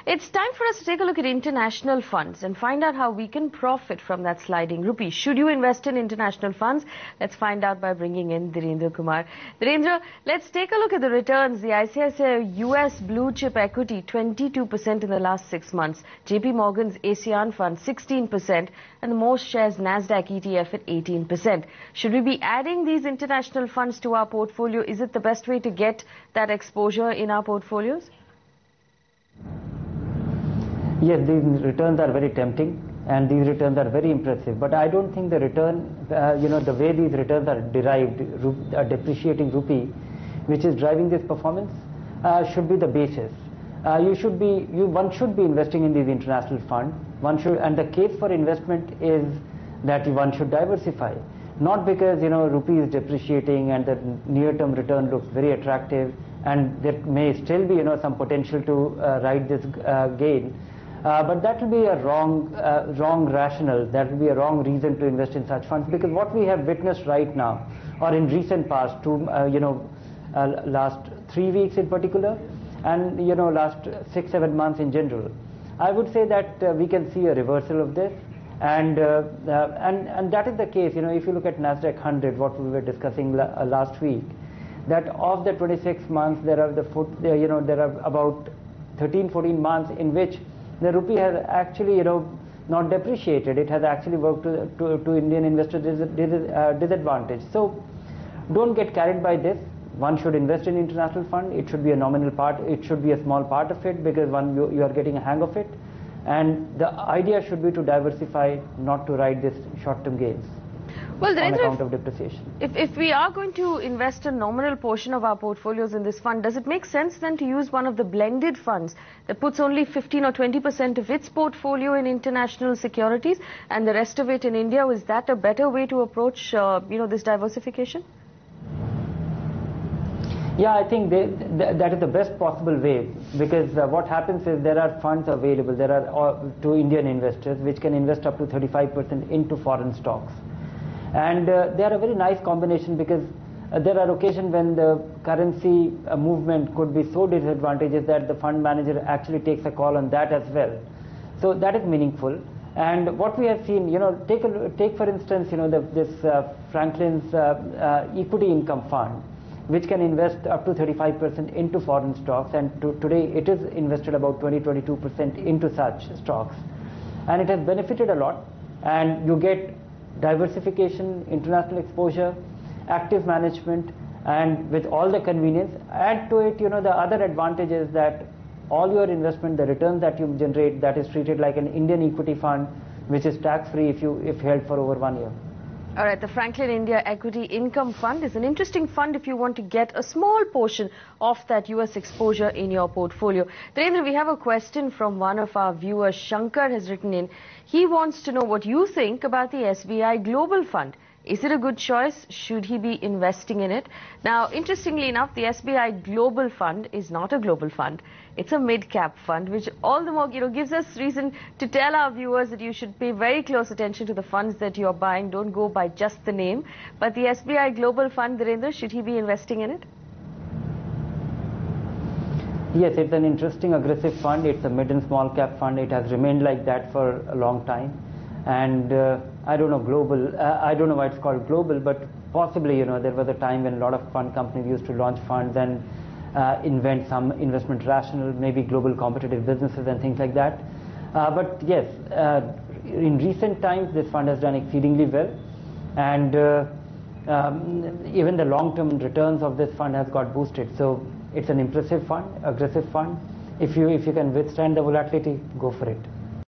It's time for us to take a look at international funds and find out how we can profit from that sliding rupee. Should you invest in international funds? Let's find out by bringing in Dhirendra Kumar. Dhirendra, let's take a look at the returns. The ICICI US blue chip equity 22% in the last 6 months. JP Morgan's ASEAN fund 16% and the most shares Nasdaq ETF at 18%. Should we be adding these international funds to our portfolio? Is it the best way to get that exposure in our portfolios? Yes, these returns are very tempting and these returns are very impressive. But I don't think the return, the way these returns are derived, a depreciating rupee, which is driving this performance, should be the basis. One should be investing in these international funds. And the case for investment is that one should diversify. Not because, rupee is depreciating and the near-term return looks very attractive and there may still be, some potential to ride this gain. But that will be a wrong rationale. That will be a wrong reason to invest in such funds, because what we have witnessed right now, or in recent past, last 3 weeks in particular, and last 6-7 months in general, I would say that we can see a reversal of this, and that is the case. If you look at Nasdaq 100, what we were discussing last week, that of the 26 months, there are about 13-14 months in which the rupee has actually, not depreciated. It has actually worked to Indian investors' disadvantage. So don't get carried by this. One should invest in international fund. It should be a nominal part. It should be a small part of it, because you are getting a hang of it. And the idea should be to diversify, not to ride this short-term gains. Well, on account of depreciation. If we are going to invest a nominal portion of our portfolios in this fund, does it make sense then to use one of the blended funds that puts only 15 or 20% of its portfolio in international securities and the rest of it in India? Is that a better way to approach, this diversification? Yeah, I think that is the best possible way, because what happens is there are funds available. There are to Indian investors which can invest up to 35% into foreign stocks. And they are a very nice combination, because there are occasions when the currency movement could be so disadvantageous that the fund manager actually takes a call on that as well. So that is meaningful. And what we have seen, take for instance, this Franklin's equity income fund, which can invest up to 35% into foreign stocks, and today it is invested about 20-22% into such stocks. And it has benefited a lot, and you get diversification, international exposure, active management, and with all the convenience. Add to it, the other advantage is that all your investment, the returns that you generate, that is treated like an Indian equity fund, which is tax-free if held for over 1 year. All right, the Franklin India Equity Income Fund is an interesting fund if you want to get a small portion of that US exposure in your portfolio. Dhirendra, we have a question from one of our viewers. Shankar has written in. He wants to know what you think about the SBI Global Fund. Is it a good choice? Should he be investing in it? Now, interestingly enough, the SBI Global Fund is not a global fund. It's a mid-cap fund, which all the more, gives us reason to tell our viewers that you should pay very close attention to the funds that you're buying. Don't go by just the name. But the SBI Global Fund, Dhirendra, should he be investing in it? Yes, it's an interesting, aggressive fund. It's a mid and small cap fund. It has remained like that for a long time. And I don't know global, I don't know why it's called global, but possibly, there was a time when a lot of fund companies used to launch funds and invent some investment rationale, maybe global competitive businesses and things like that. But yes, in recent times, this fund has done exceedingly well. And even the long-term returns of this fund has got boosted. So it's an impressive fund, aggressive fund. If you can withstand the volatility, go for it.